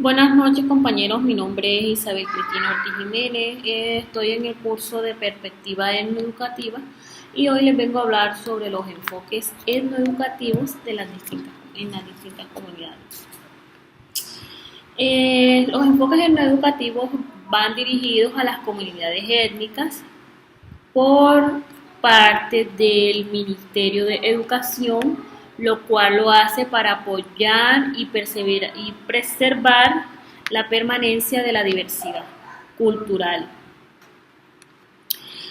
Buenas noches compañeros, mi nombre es Isabel Cristina Ortiz Jiménez, estoy en el curso de perspectiva etnoeducativa y hoy les vengo a hablar sobre los enfoques etnoeducativos en las distintas comunidades. Los enfoques etnoeducativos van dirigidos a las comunidades étnicas por parte del Ministerio de Educación, lo cual lo hace para apoyar y preservar la permanencia de la diversidad cultural.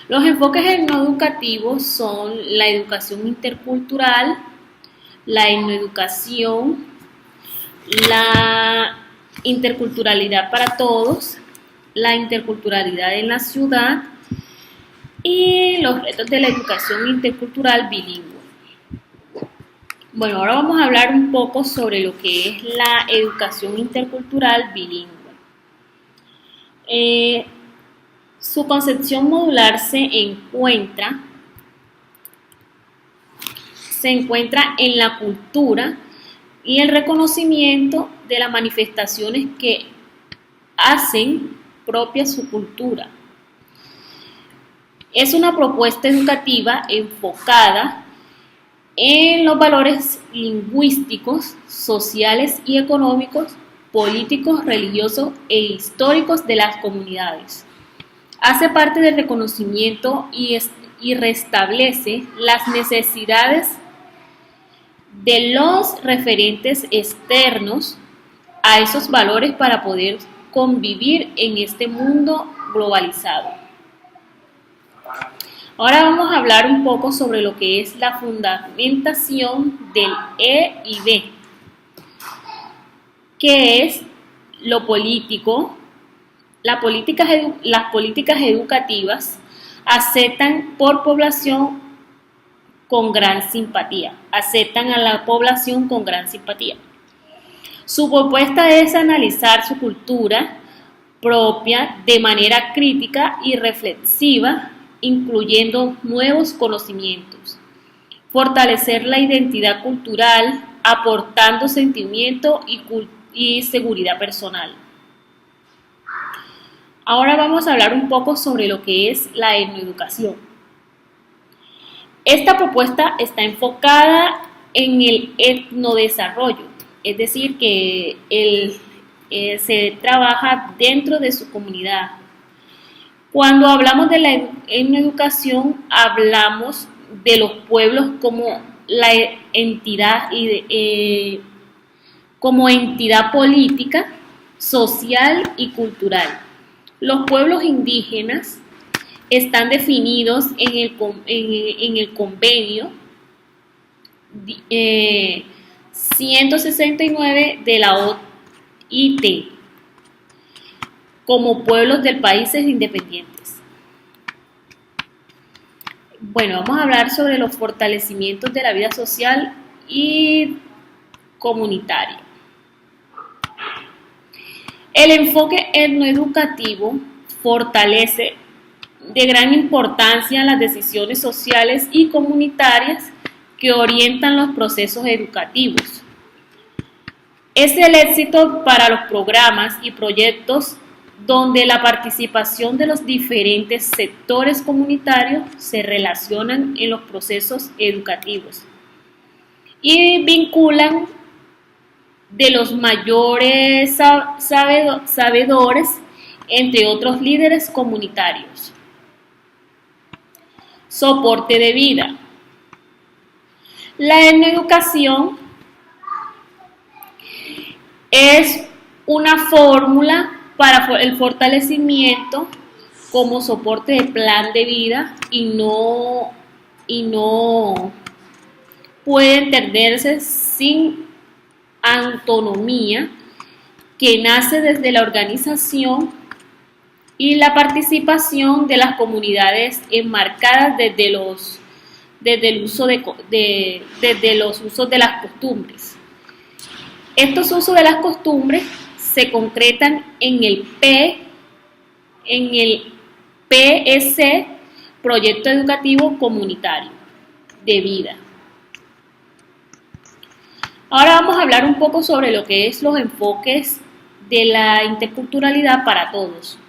Los enfoques etnoeducativos son la educación intercultural, la etnoeducación, la interculturalidad para todos, la interculturalidad en la ciudad y los retos de la educación intercultural bilingüe. Bueno, ahora vamos a hablar un poco sobre lo que es la educación intercultural bilingüe. Su concepción modular se encuentra en la cultura y el reconocimiento de las manifestaciones que hacen propia su cultura. Es una propuesta educativa enfocada en los valores lingüísticos, sociales y económicos, políticos, religiosos e históricos de las comunidades. Hace parte del reconocimiento y restablece las necesidades de los referentes externos a esos valores para poder convivir en este mundo globalizado. Ahora vamos a hablar un poco sobre lo que es la fundamentación del E y B, que es lo político. Las políticas educativas aceptan por población con gran simpatía, aceptan a la población con gran simpatía. Su propuesta es analizar su cultura propia de manera crítica y reflexiva, incluyendo nuevos conocimientos, fortalecer la identidad cultural, aportando sentimiento y seguridad personal. Ahora vamos a hablar un poco sobre lo que es la etnoeducación. Esta propuesta está enfocada en el etnodesarrollo, es decir, que se trabaja dentro de su comunidad. Cuando hablamos de la etnoeducación, hablamos de los pueblos como la entidad como entidad política, social y cultural. Los pueblos indígenas están definidos en el convenio 169 de la OIT como pueblos de países independientes. Bueno, vamos a hablar sobre los fortalecimientos de la vida social y comunitaria. El enfoque etnoeducativo fortalece de gran importancia las decisiones sociales y comunitarias que orientan los procesos educativos. Es el éxito para los programas y proyectos donde la participación de los diferentes sectores comunitarios se relacionan en los procesos educativos y vinculan de los mayores sabedores, entre otros líderes comunitarios. Soporte de vida. La etnoeducación es una fórmula para el fortalecimiento como soporte de plan de vida y no puede entenderse sin autonomía, que nace desde la organización y la participación de las comunidades enmarcadas desde los usos de las costumbres. Estos usos de las costumbres se concretan en el PEC, Proyecto Educativo Comunitario de Vida. Ahora vamos a hablar un poco sobre lo que es los enfoques de la interculturalidad para todos.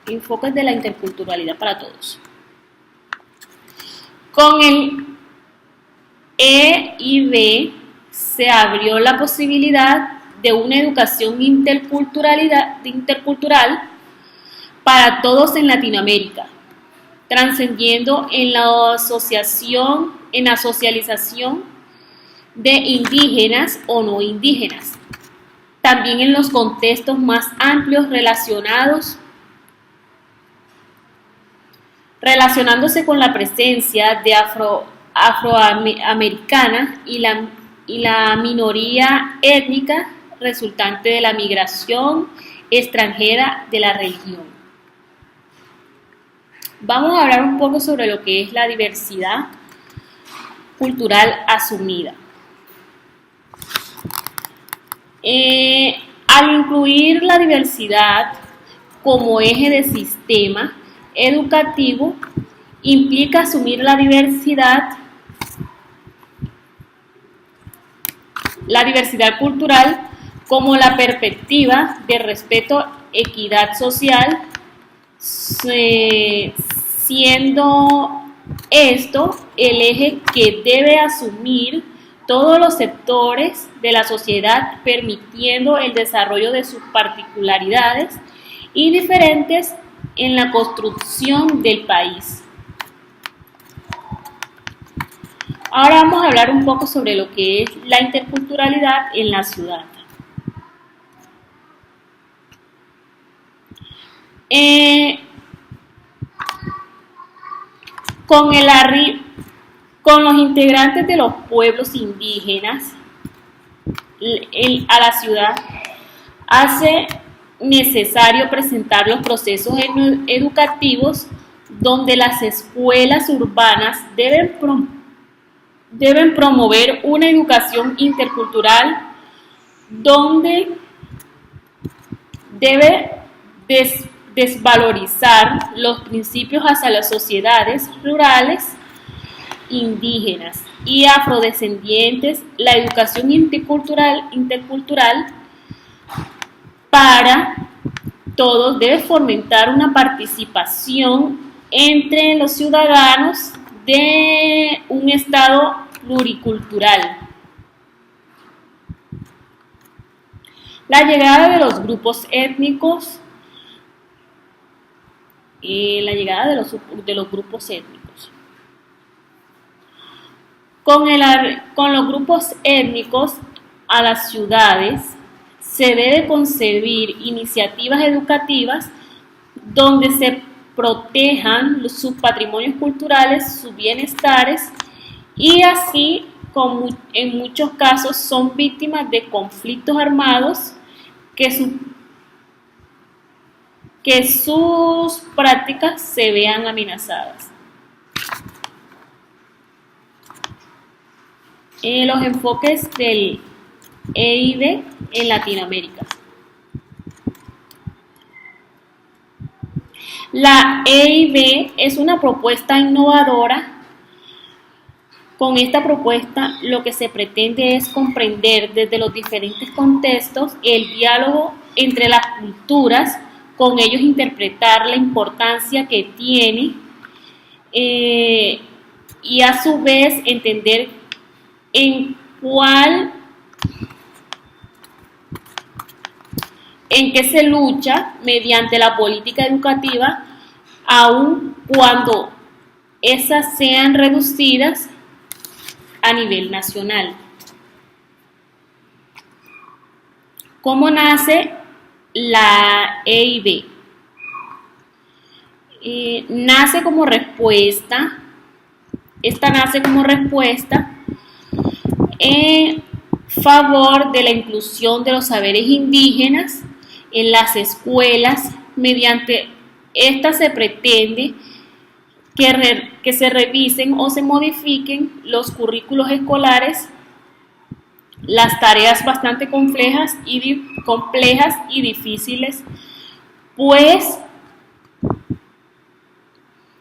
Enfoques de la interculturalidad para todos. Con el EIB se abrió la posibilidad de una educación intercultural para todos en Latinoamérica, trascendiendo en la socialización de indígenas o no indígenas, también en los contextos más amplios relacionándose con la presencia de afroamericana y la minoría étnica resultante de la migración extranjera de la región. Vamos a hablar un poco sobre lo que es la diversidad cultural asumida. Al incluir la diversidad como eje de sistema educativo, implica asumir la diversidad cultural como la perspectiva de respeto, equidad social, siendo esto el eje que debe asumir todos los sectores de la sociedad, permitiendo el desarrollo de sus particularidades y diferentes en la construcción del país. Ahora vamos a hablar un poco sobre lo que es la interculturalidad en la ciudad. Con los integrantes de los pueblos indígenas a la ciudad, hace necesario presentar los procesos educativos donde las escuelas urbanas deben promover una educación intercultural donde debe desvalorizar los principios hacia las sociedades rurales, indígenas y afrodescendientes. La educación intercultural para todos debe fomentar una participación entre los ciudadanos de un Estado pluricultural. La llegada de los grupos étnicos. Con los grupos étnicos a las ciudades se debe concebir iniciativas educativas donde se protejan sus patrimonios culturales, sus bienestares, y así como en muchos casos son víctimas de conflictos armados que sus prácticas se vean amenazadas. Los enfoques del EIB en Latinoamérica. La EIB es una propuesta innovadora. Con esta propuesta lo que se pretende es comprender desde los diferentes contextos el diálogo entre las culturas, con ellos interpretar la importancia que tiene y a su vez entender en qué se lucha mediante la política educativa, aun cuando esas sean reducidas a nivel nacional. ¿Cómo nace la EIB? Nace como respuesta en favor de la inclusión de los saberes indígenas en las escuelas. Mediante esta se pretende que se revisen o se modifiquen los currículos escolares, las tareas bastante complejas y difíciles, pues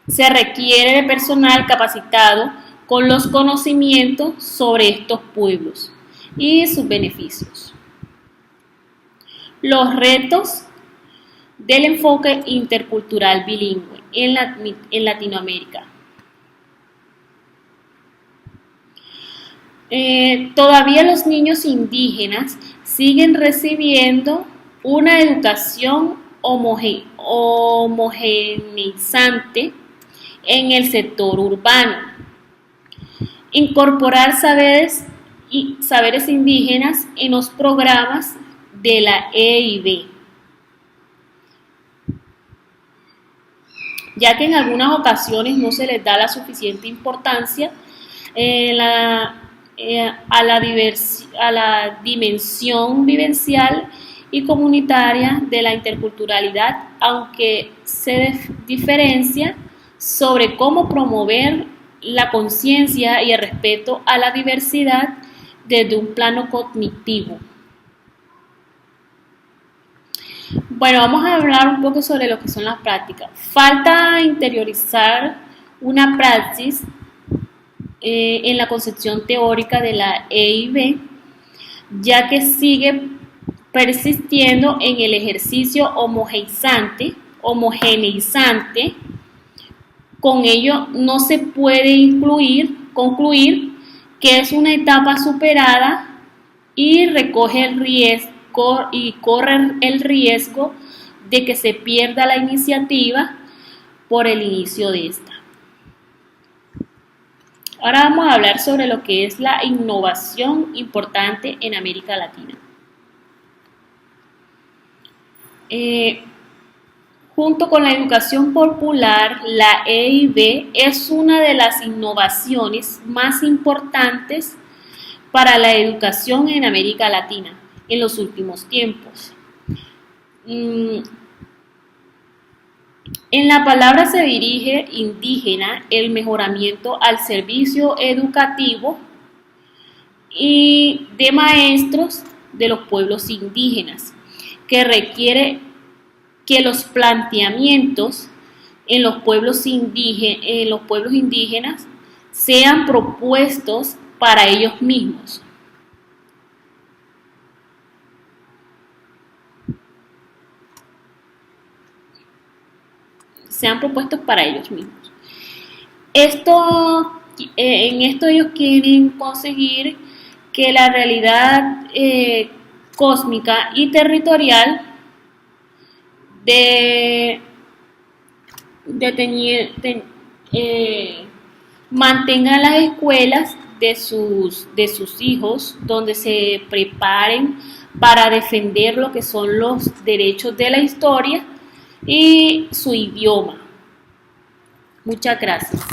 se requiere de personal capacitado con los conocimientos sobre estos pueblos. y sus beneficios. Los retos del enfoque intercultural bilingüe en Latinoamérica. Todavía los niños indígenas siguen recibiendo una educación homogeneizante en el sector urbano. Incorporar saberes indígenas en los programas de la EIB, ya que en algunas ocasiones no se les da la suficiente importancia a la dimensión vivencial y comunitaria de la interculturalidad, aunque se diferencia sobre cómo promover la conciencia y el respeto a la diversidad desde un plano cognitivo. Bueno, vamos a hablar un poco sobre lo que son las prácticas. Falta interiorizar una praxis en la concepción teórica de la EIB, ya que sigue persistiendo en el ejercicio homogeneizante. Con ello no se puede concluir que es una etapa superada y corre el riesgo de que se pierda la iniciativa por el inicio de esta. Ahora vamos a hablar sobre lo que es la innovación importante en América Latina. Junto con la educación popular, la EIB es una de las innovaciones más importantes para la educación en América Latina en los últimos tiempos. En la palabra se dirige indígena el mejoramiento al servicio educativo y de maestros de los pueblos indígenas, que requiere que los planteamientos en los pueblos indígenas sean propuestos para ellos mismos. Sean propuestos para ellos mismos. En esto ellos quieren conseguir que la realidad cósmica y territorial mantengan las escuelas de sus hijos, donde se preparen para defender lo que son los derechos de la historia y su idioma. Muchas gracias.